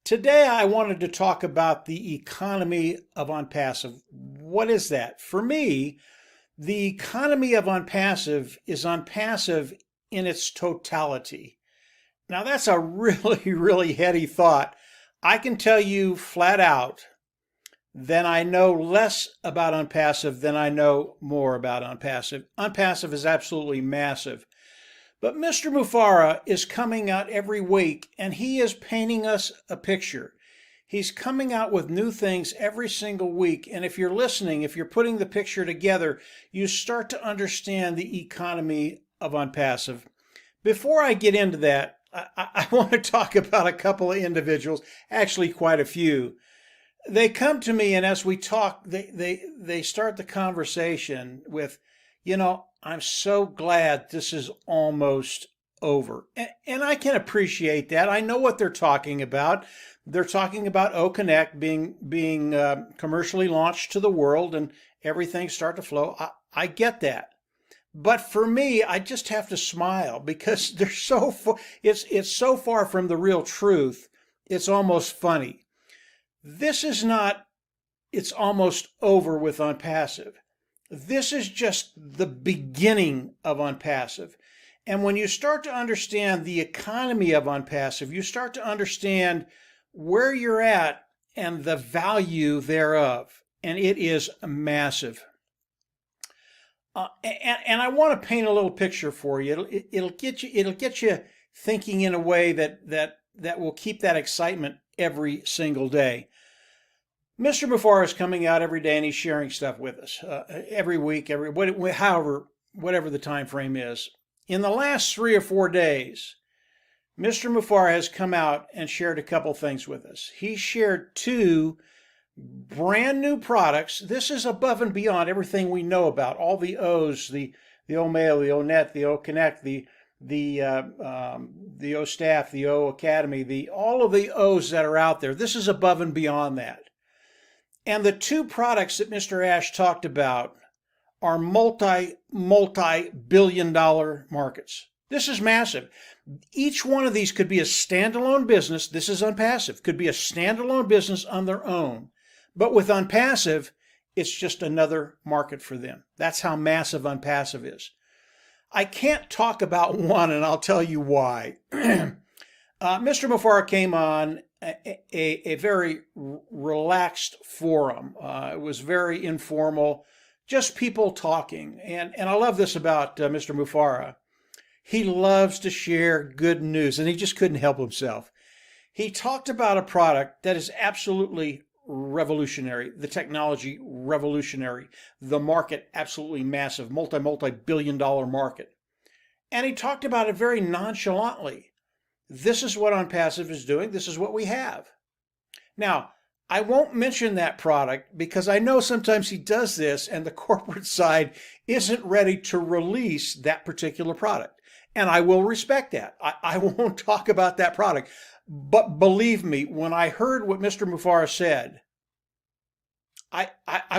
Today, I wanted to talk about the economy of ONPASSIVE. What is that? For me, the economy of ONPASSIVE is ONPASSIVE in its totality. Now, that's a really, really heady thought. I can tell you flat out that I know less about ONPASSIVE than I know more about ONPASSIVE. ONPASSIVE is absolutely massive. But Mr. Mufara is coming out every week and he is painting us a picture. He's coming out with new things every single week. And if you're listening, if you're putting the picture together, you start to understand the economy of ONPASSIVE. Before I get into that, I want to talk about a couple of individuals, actually quite a few. They come to me, and as we talk, they start the conversation with, I'm so glad this is almost over. And I can appreciate that. I know what they're talking about. They're talking about O Connect being commercially launched to the world and everything start to flow. I get that. But for me, I just have to smile because they're so it's so far from the real truth. It's almost funny. This is not, it's almost over with ONPASSIVE. This is just the beginning of ONPASSIVE. And when you start to understand the economy of ONPASSIVE, you start to understand where you're at and the value thereof. And it is massive. And I want to paint a little picture for you. It'll get you thinking in a way that will keep that excitement every single day. Mr. Mufara is coming out every day and he's sharing stuff with us every week, whatever the time frame is. In the last 3 or 4 days, Mr. Mufara has come out and shared a couple things with us. He shared 2 brand new products. This is above and beyond everything we know about, all the O's, the O Mail, the O Net, the O Connect, the O Staff, the O Academy, all of the O's that are out there. This is above and beyond that. And the 2 products that Mr. Ash talked about are multi-billion-dollar markets. This is massive. Each one of these could be a standalone business. This is ONPASSIVE. Could be a standalone business on their own. But with ONPASSIVE, it's just another market for them. That's how massive ONPASSIVE is. I can't talk about one, and I'll tell you why. Mr. Mufara came on a very relaxed forum. It was very informal, just people talking. And I love this about Mr. Mufara. He loves to share good news, and he just couldn't help himself. He talked about a product that is absolutely revolutionary, the technology revolutionary, the market absolutely massive, multi-billion-dollar market. And he talked about it very nonchalantly. This is what ONPASSIVE is doing. This is what we have. Now, I won't mention that product because I know sometimes he does this and the corporate side isn't ready to release that particular product. And I will respect that. I won't talk about that product. But believe me, when I heard what Mr. Mufara said, I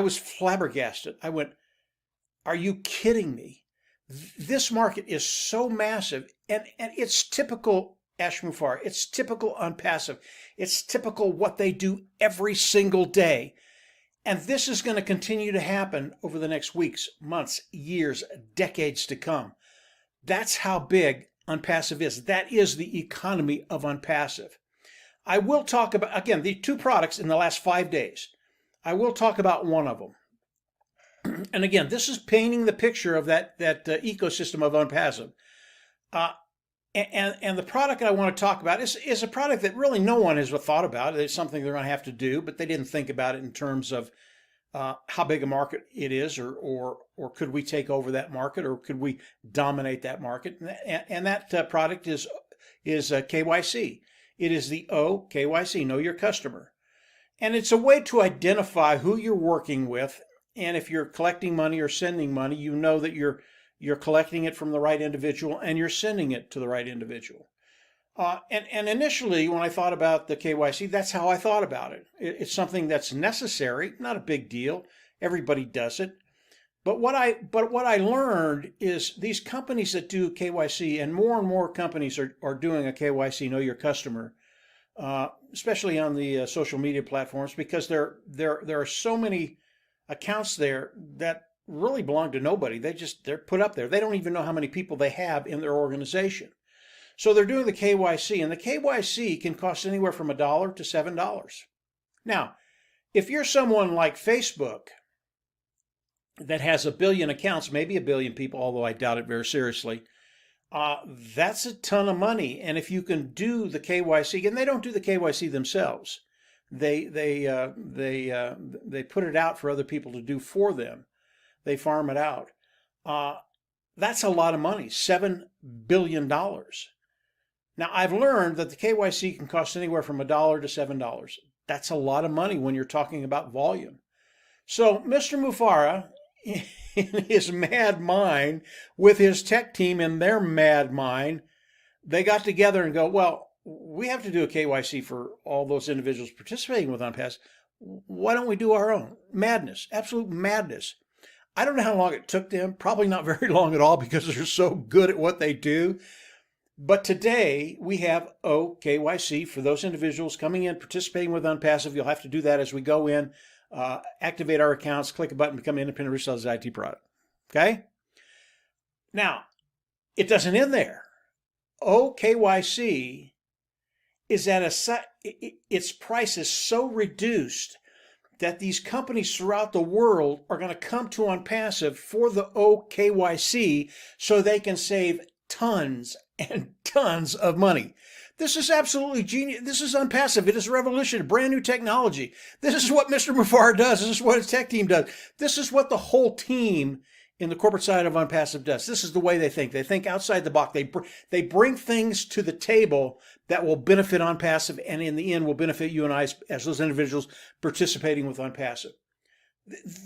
was flabbergasted. I went, are you kidding me? This market is so massive, and it's typical Ash Mufara. It's typical ONPASSIVE. It's typical what they do every single day. And this is going to continue to happen over the next weeks, months, years, decades to come. That's how big ONPASSIVE is. That is the economy of ONPASSIVE. I will talk about, again, the 2 products in the last 5 days. I will talk about one of them. And again, this is painting the picture of that ecosystem of ONPASSIVE. And the product I want to talk about is a product that really no one has thought about. It's something they're going to have to do, but they didn't think about it in terms of how big a market it is, or could we take over that market, or could we dominate that market? And that product is KYC. It is the O KYC, Know Your Customer. And it's a way to identify who you're working with. And if you're collecting money or sending money, you know that you're collecting it from the right individual and you're sending it to the right individual. And initially, when I thought about the KYC, that's how I thought about it. It's something that's necessary, not a big deal. Everybody does it. But what I learned is these companies that do KYC, and more companies are doing a KYC, Know Your Customer. especially on the social media platforms, because there are so many accounts there that really belong to nobody. They're put up there. They don't even know how many people they have in their organization. So they're doing the KYC, and the KYC can cost anywhere from $1 to $7. Now, if you're someone like Facebook that has 1 billion accounts, maybe 1 billion people, although I doubt it very seriously, that's a ton of money. And if you can do the KYC, and they don't do the KYC themselves, they put it out for other people to do for them. They farm it out. That's a lot of money, $7 billion. Now, I've learned that the KYC can cost anywhere from $1 to $7. That's a lot of money when you're talking about volume. So Mr. Mufareh, in his mad mind, with his tech team in their mad mind, they got together and go, well, we have to do a KYC for all those individuals participating with ONPASSIVE. Why don't we do our own? Madness, absolute madness. I don't know how long it took them, probably not very long at all, because they're so good at what they do. But today we have OKYC for those individuals coming in, participating with ONPASSIVE. You'll have to do that as we go in, activate our accounts, click a button, become an independent reseller of the IT product. Okay? Now, it doesn't end there. OKYC is at its price is so reduced that these companies throughout the world are going to come to ONPASSIVE for the OKYC so they can save tons and tons of money. This is absolutely genius. This is ONPASSIVE. It is revolutionary, brand new technology. This is what Mr. Mufareh does. This is what his tech team does. This is what the whole team in the corporate side of ONPASSIVE does. This is the way they think. They think outside the box. They bring things to the table that will benefit ONPASSIVE, and in the end will benefit you and I as those individuals participating with ONPASSIVE.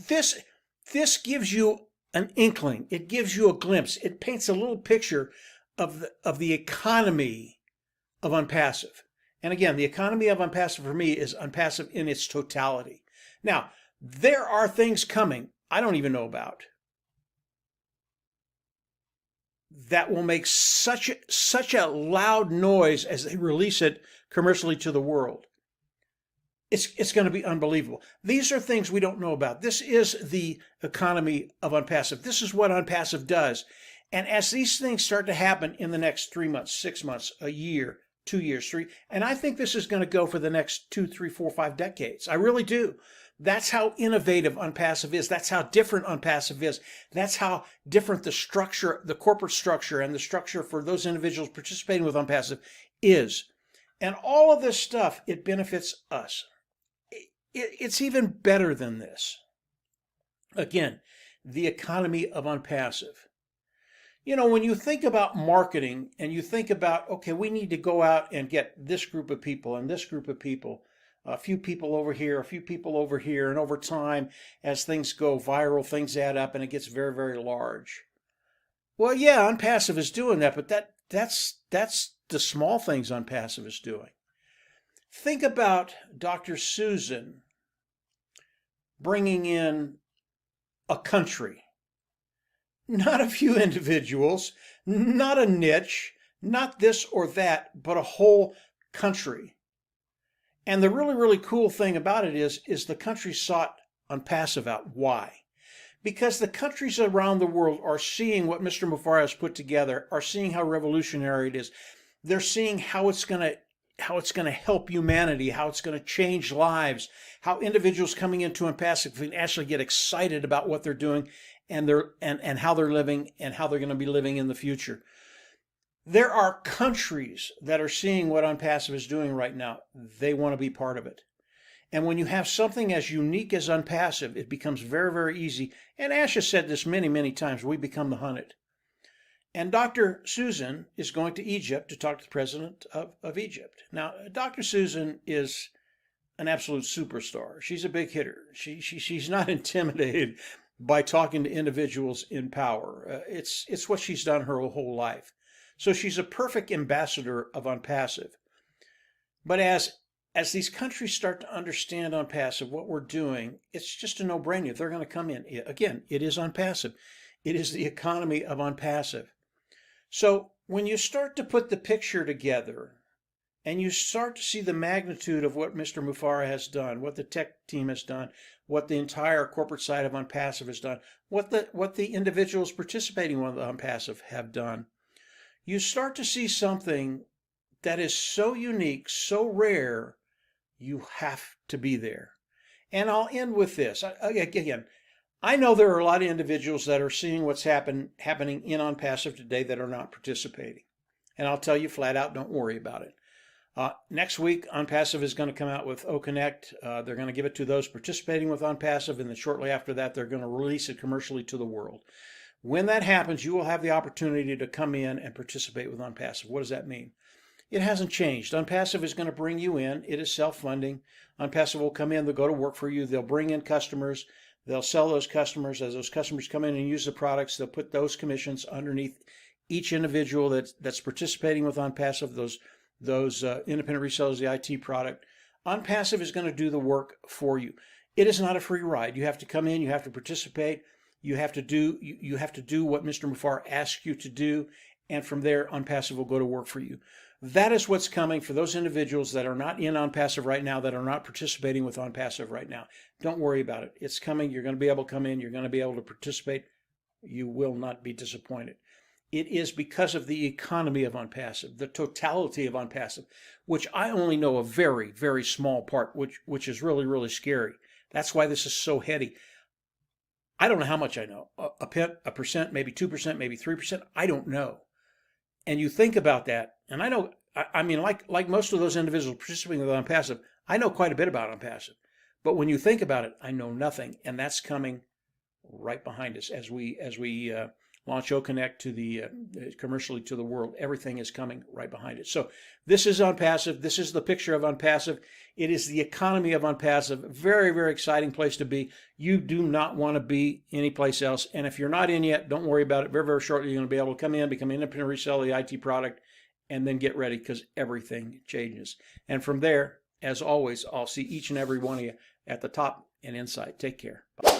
This gives you an inkling. It gives you a glimpse. It paints a little picture of the economy of ONPASSIVE. And again, the economy of ONPASSIVE for me is ONPASSIVE in its totality. Now, there are things coming I don't even know about that will make such a loud noise as they release it commercially to the world. It's going to be unbelievable. These are things we don't know about. This is the economy of ONPASSIVE. This is what ONPASSIVE does. And as these things start to happen in the next 3 months, 6 months, a year, 2 years, three, and I think this is going to go for the next 2, 3, 4, 5 decades. I really do. That's how innovative ONPASSIVE is. That's how different ONPASSIVE is. That's how different the structure, the corporate structure, and the structure for those individuals participating with ONPASSIVE is. And all of this stuff, it benefits us. It's even better than this. Again, the economy of ONPASSIVE. You know, when you think about marketing and you think about, okay, we need to go out and get this group of people and this group of people, a few people over here, a few people over here, and over time, as things go viral, things add up and it gets very, very large. Well, yeah, ONPASSIVE is doing that, but that's the small things ONPASSIVE is doing. Think about Dr. Susan bringing in a country. Not a few individuals, not a niche, not this or that, but a whole country. And the really, really cool thing about it is the country sought ONPASSIVE out. Why? Because the countries around the world are seeing what Mr. Mufareh has put together, are seeing how revolutionary it is. They're seeing how it's going to help humanity, how it's going to change lives, how individuals coming into ONPASSIVE can actually get excited about what they're doing and how they're living and how they're going to be living in the future. There are countries that are seeing what ONPASSIVE is doing right now. They want to be part of it. And when you have something as unique as ONPASSIVE, it becomes very, very easy. And Ash has said this many, many times, we become the hunted. And Dr. Susan is going to Egypt to talk to the president of Egypt. Now, Dr. Susan is an absolute superstar. She's a big hitter. She's not intimidated by talking to individuals in power. It's what she's done her whole life. So she's a perfect ambassador of ONPASSIVE. But as these countries start to understand ONPASSIVE, what we're doing, it's just a no-brainer. They're going to come in. Again, it is ONPASSIVE. It is the economy of ONPASSIVE. So when you start to put the picture together and you start to see the magnitude of what Mr. Mufara has done, what the tech team has done, what the entire corporate side of ONPASSIVE has done, what the individuals participating with ONPASSIVE have done, you start to see something that is so unique, so rare, you have to be there. And I'll end with this. Again, I know there are a lot of individuals that are seeing what's happening in ONPASSIVE today that are not participating. And I'll tell you flat out, don't worry about it. Next week, ONPASSIVE is going to come out with OConnect. They're going to give it to those participating with ONPASSIVE, and then shortly after that, they're going to release it commercially to the world. When that happens, you will have the opportunity to come in and participate with ONPASSIVE. What does that mean? It hasn't changed. ONPASSIVE is going to bring you in. It is self-funding. ONPASSIVE will come in. They'll go to work for you. They'll bring in customers. They'll sell those customers. As those customers come in and use the products, they'll put those commissions underneath each individual that's participating with ONPASSIVE, those independent resellers of the IT product. ONPASSIVE is going to do the work for you. It is not a free ride. You have to come in. You have to participate. You have to do what Mr. Mufara asks you to do, and from there, ONPASSIVE will go to work for you. That is what's coming for those individuals that are not in ONPASSIVE right now, that are not participating with ONPASSIVE right now. Don't worry about it. It's coming. You're going to be able to come in. You're going to be able to participate. You will not be disappointed. It is because of the economy of ONPASSIVE, the totality of ONPASSIVE, which I only know a very, very small part, which is really, really scary. That's why this is so heady. I don't know how much I know. A percent, maybe 2%, maybe 3%. I don't know. And you think about that, and I know, I mean, like most of those individuals participating with ONPASSIVE, I know quite a bit about ONPASSIVE. But when you think about it, I know nothing, and that's coming right behind us as we launch OConnect to the commercially to the world. Everything is coming right behind it. So this is ONPASSIVE. This is the picture of ONPASSIVE. It is the economy of ONPASSIVE. Very, very exciting place to be. You do not want to be anyplace else. And if you're not in yet, don't worry about it. Very, very shortly, you're going to be able to come in, become an independent reseller of the IT product, and then get ready because everything changes. And from there, as always, I'll see each and every one of you at the top and inside. Take care. Bye.